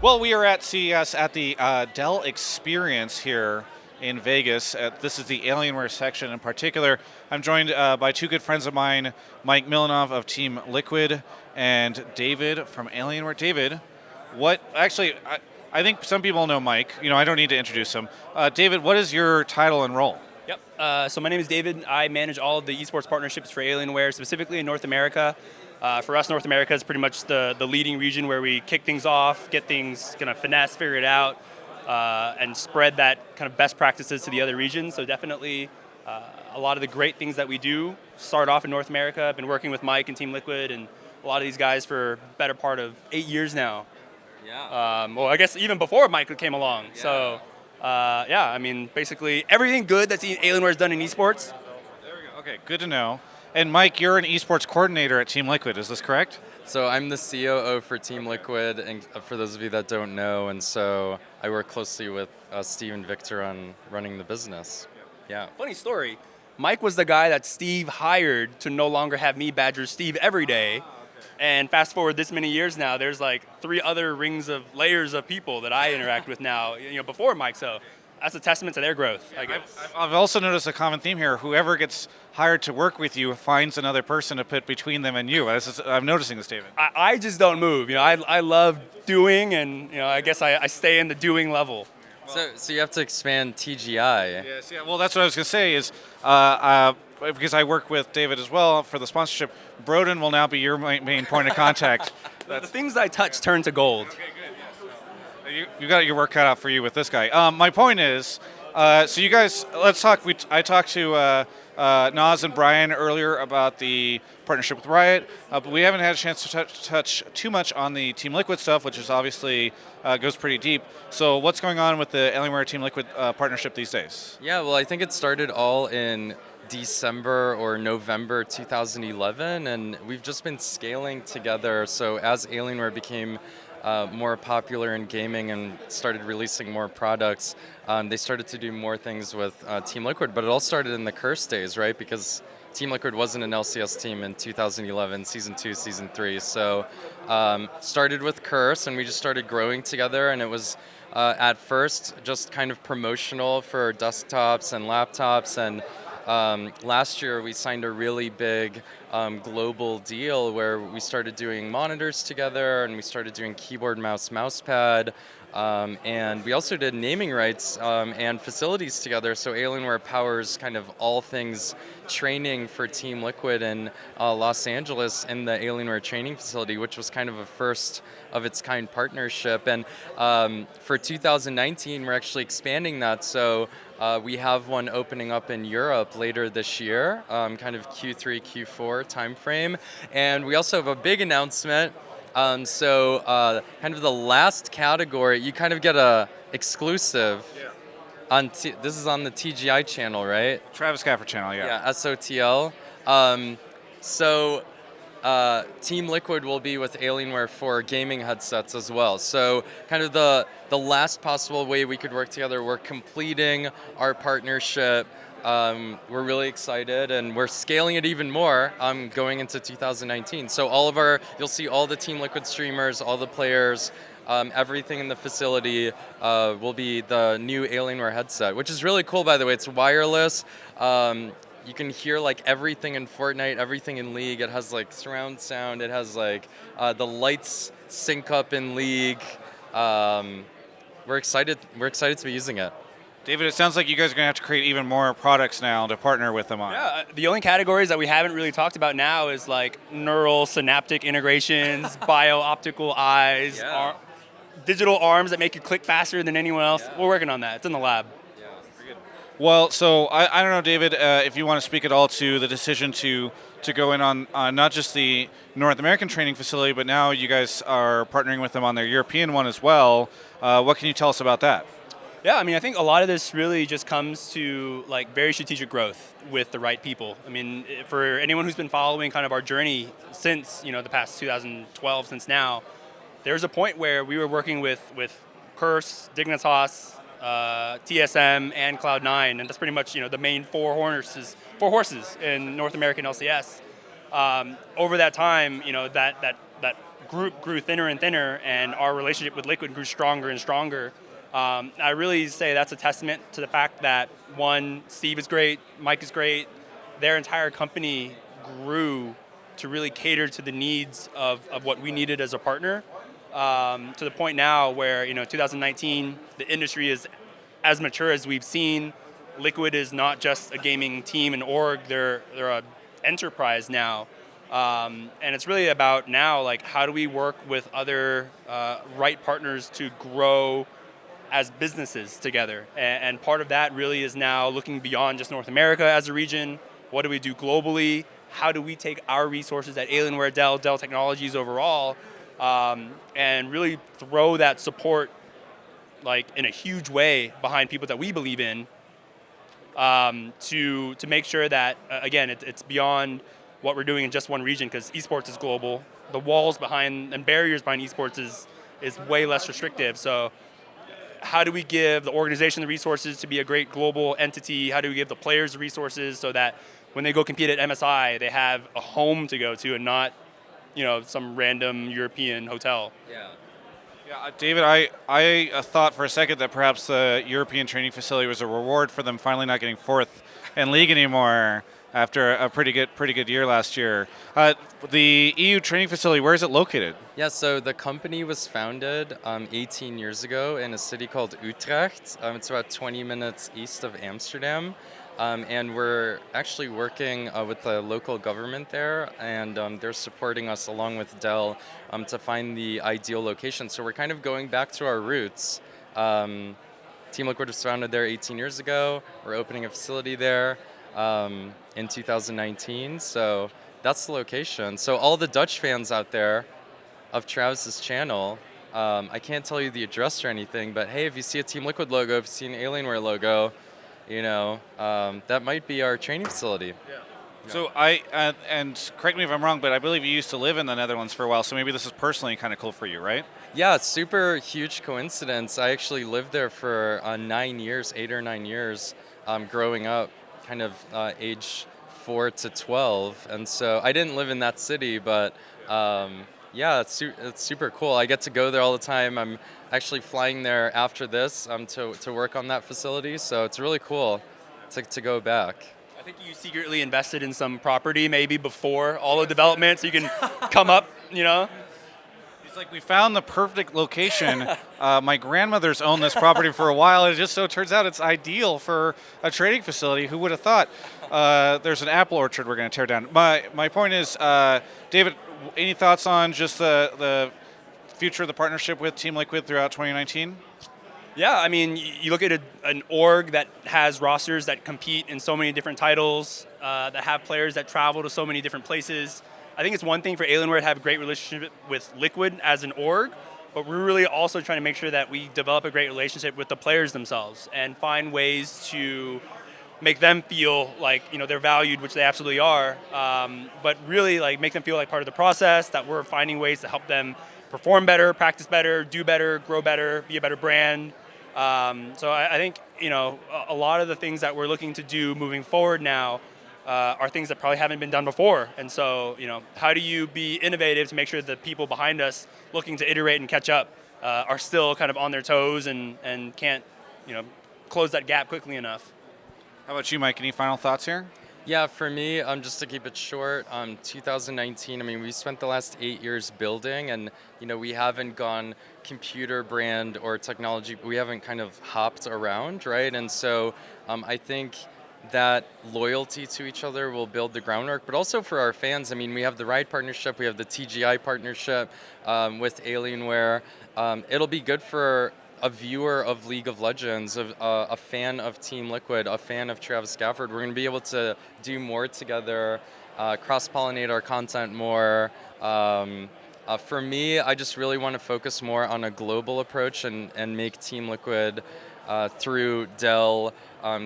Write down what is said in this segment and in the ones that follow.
Well, we are at CES at the Dell Experience here in Vegas. This is the Alienware section in particular. I'm joined by two good friends of mine, Mike Milanov of Team Liquid and David from Alienware. David, I think some people know Mike. I don't need to introduce him. David, what is your title and role? Yep. So my name is David. I manage all of the esports partnerships for Alienware, specifically in North America. For us, North America is pretty much the leading region where we kick things off, get things kind of finesse, figure it out, and spread that kind of best practices to the other regions. So definitely a lot of the great things that we do start off in North America. I've been working with Mike and Team Liquid and a lot of these guys for a better part of 8 years now. Yeah. Well, I guess even before Mike came along. Yeah. So, basically everything good that Alienware has done in esports. There we go. Okay, good to know. And Mike, you're an esports coordinator at Team Liquid, is this correct? So I'm the COO for Team Liquid, and for those of you that don't know, and so I work closely with Steve and Victor on running the business. Yeah. Funny story. Mike was the guy that Steve hired to no longer have me badger Steve every day. And fast forward this many years now, there's like 3 other layers of people that I interact with now, before Mike. So that's a testament to their growth, I guess. I've also noticed a common theme here. Whoever gets hired to work with you finds another person to put between them and you. I'm noticing this, David. I just don't move. I love doing, and I guess I stay in the doing level. So you have to expand TGI. Yes, yeah. Well, that's what I was going to say is because I work with David as well for the sponsorship, Brodin will now be your main point of contact. The things I touch turn to gold. Okay, good. You got your work cut out for you with this guy. My point is, so you guys, let's talk. I talked to Naz and Brian earlier about the partnership with Riot, but we haven't had a chance to touch too much on the Team Liquid stuff, which is obviously goes pretty deep. So what's going on with the Alienware Team Liquid partnership these days? Yeah, well, I think it started all in December or November 2011, and we've just been scaling together. So as Alienware became more popular in gaming and started releasing more products, they started to do more things with Team Liquid, but it all started in the Curse days, right? Because Team Liquid wasn't an LCS team in 2011, Season 2, Season 3. So started with Curse, and we just started growing together, and it was at first just kind of promotional for desktops and laptops, and last year we signed a really big global deal where we started doing monitors together, and we started doing keyboard, mouse pad, and we also did naming rights and facilities together. So Alienware powers kind of all things training for Team Liquid in Los Angeles in the Alienware training facility, which was kind of a first of its kind partnership. And for 2019, we're actually expanding that. So we have one opening up in Europe later this year, kind of Q3, Q4 timeframe. And we also have a big announcement. Kind of the last category, you kind of get a exclusive. Yeah. This is on the TGI channel, right? Travis Gafford channel, yeah. Yeah, SOTL. Team Liquid will be with Alienware for gaming headsets as well. So kind of the last possible way we could work together. We're completing our partnership. We're really excited, and we're scaling it even more going into 2019. So you'll see all the Team Liquid streamers, all the players, everything in the facility will be the new Alienware headset, which is really cool, by the way. It's wireless. You can hear like everything in Fortnite, everything in League. It has like surround sound. It has like the lights sync up in League. We're excited. We're excited to be using it. David, it sounds like you guys are going to have to create even more products now to partner with them on. Yeah, the only categories that we haven't really talked about now is like neural synaptic integrations, bio-optical eyes, digital arms that make you click faster than anyone else. Yeah. We're working on that. It's in the lab. Yeah, very good. Well, so I don't know, David, if you want to speak at all to the decision to go in on not just the North American training facility, but now you guys are partnering with them on their European one as well. What can you tell us about that? Yeah, I think a lot of this really just comes to like very strategic growth with the right people. For anyone who's been following kind of our journey since the past 2012 since now, there's a point where we were working with Curse, Dignitas, TSM, and Cloud9, and that's pretty much the main four horses in North American LCS. Over that time, that group grew thinner and thinner, and our relationship with Liquid grew stronger and stronger. I really say that's a testament to the fact that, one, Steve is great, Mike is great. Their entire company grew to really cater to the needs of what we needed as a partner, to the point now where, 2019, the industry is as mature as we've seen. Liquid is not just a gaming team and org, they're a enterprise now. And it's really about now, like, how do we work with other right partners to grow as businesses together? And part of that really is now looking beyond just North America as a region. What do we do globally? How do we take our resources at Alienware, Dell Technologies overall, and really throw that support, like, in a huge way behind people that we believe in, to make sure that, again, it's beyond what we're doing in just one region, because esports is global. The walls behind and barriers behind esports is way less restrictive. So how do we give the organization the resources to be a great global entity? How do we give the players the resources so that when they go compete at MSI, they have a home to go to and not, some random European hotel? Yeah, David, I thought for a second that perhaps the European training facility was a reward for them finally not getting fourth in league anymore after a pretty good year last year. The EU training facility, where is it located? Yeah, so the company was founded 18 years ago in a city called Utrecht. It's about 20 minutes east of Amsterdam. And we're actually working with the local government there, and they're supporting us along with Dell to find the ideal location. So we're kind of going back to our roots. Team Liquid was founded there 18 years ago. We're opening a facility there in 2019. So that's the location. So all the Dutch fans out there of Travis's channel, I can't tell you the address or anything, but hey, if you see a Team Liquid logo, if you see an Alienware logo, that might be our training facility. Yeah. So and correct me if I'm wrong, but I believe you used to live in the Netherlands for a while, so maybe this is personally kind of cool for you, right? Yeah, super huge coincidence. I actually lived there for 8 or 9 years, growing up, kind of age 4 to 12. And so I didn't live in that city, but yeah, it's super cool. I get to go there all the time. I'm actually flying there after this to work on that facility, so it's really cool to go back. I think you secretly invested in some property maybe before all the development, so you can come up, It's like, we found the perfect location. My grandmother's owned this property for a while, and it just so turns out it's ideal for a training facility. Who would have thought? There's an apple orchard we're going to tear down. My point is, David, any thoughts on just the future of the partnership with Team Liquid throughout 2019? Yeah, I mean, you look at an org that has rosters that compete in so many different titles, that have players that travel to so many different places. I think it's one thing for Alienware to have a great relationship with Liquid as an org, but we're really also trying to make sure that we develop a great relationship with the players themselves and find ways to make them feel like they're valued, which they absolutely are, but really like make them feel like part of the process, that we're finding ways to help them perform better, practice better, do better, grow better, be a better brand. So I think a lot of the things that we're looking to do moving forward now are things that probably haven't been done before. And so how do you be innovative to make sure that the people behind us looking to iterate and catch up are still kind of on their toes and can't close that gap quickly enough? How about you, Mike? Any final thoughts here? Yeah, for me, just to keep it short, 2019, I mean, we spent the last 8 years building, and, we haven't gone computer brand or technology, we haven't kind of hopped around, right? And so I think that loyalty to each other will build the groundwork, but also for our fans. I mean, we have the Riot Partnership, we have the TGI Partnership with Alienware. It'll be good for a viewer of League of Legends, a fan of Team Liquid, a fan of Travis Gafford. We're going to be able to do more together, cross-pollinate our content more. For me, I just really want to focus more on a global approach and make Team Liquid through Dell,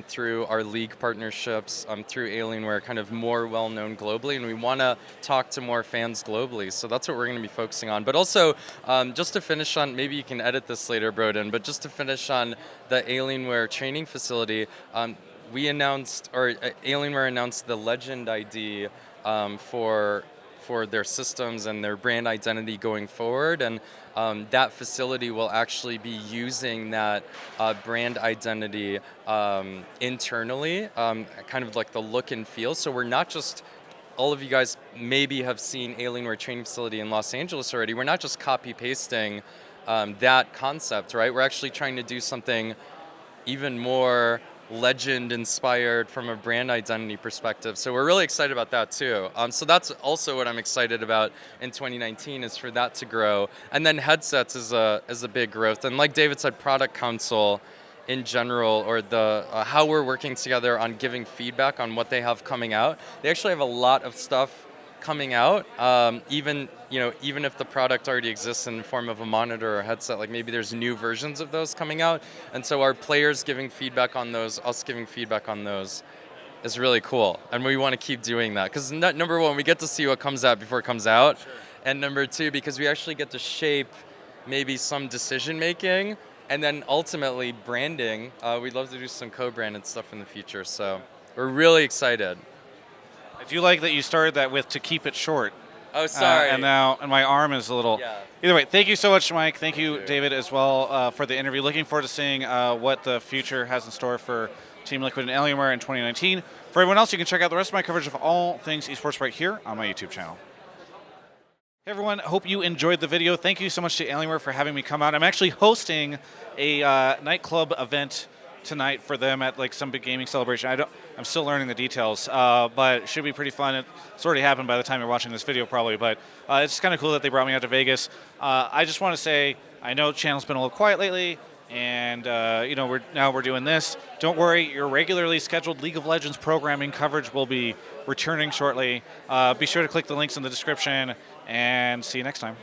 through our league partnerships, through Alienware, kind of more well-known globally, and we want to talk to more fans globally. So that's what we're going to be focusing on. But also, just to finish on, maybe you can edit this later, Brodin, but just to finish on the Alienware training facility, we announced, or Alienware announced the Legend ID for for their systems and their brand identity going forward. And that facility will actually be using that brand identity internally, kind of like the look and feel. So we're not just, all of you guys maybe have seen Alienware training facility in Los Angeles already. We're not just copy pasting that concept, right? We're actually trying to do something even more legend inspired from a brand identity perspective. So we're really excited about that too. So that's also what I'm excited about in 2019, is for that to grow. And then headsets is a big growth. And like David said, product council in general, or the how we're working together on giving feedback on what they have coming out. They actually have a lot of stuff coming out, even if the product already exists in the form of a monitor or headset, like maybe there's new versions of those coming out. And so our players giving feedback on those, us giving feedback on those, is really cool. And we want to keep doing that, because number one, we get to see what comes out before it comes out. Sure. And number two, because we actually get to shape maybe some decision making, and then ultimately branding. We'd love to do some co-branded stuff in the future. So we're really excited. I do like that you started that with "to keep it short." Oh, sorry. And my arm is a little. Yeah. Either way, thank you so much, Mike. Thank you, David, as well, for the interview. Looking forward to seeing what the future has in store for Team Liquid and Alienware in 2019. For everyone else, you can check out the rest of my coverage of all things esports right here on my YouTube channel. Hey everyone, hope you enjoyed the video. Thank you so much to Alienware for having me come out. I'm actually hosting a nightclub event tonight for them at like some big gaming celebration. I'm still learning the details, but it should be pretty fun. It's already happened by the time you're watching this video probably, but it's kind of cool that they brought me out to Vegas. I just want to say, I know the channel's been a little quiet lately, and we're doing this. Don't worry, your regularly scheduled League of Legends programming coverage will be returning shortly. Be sure to click the links in the description, and see you next time.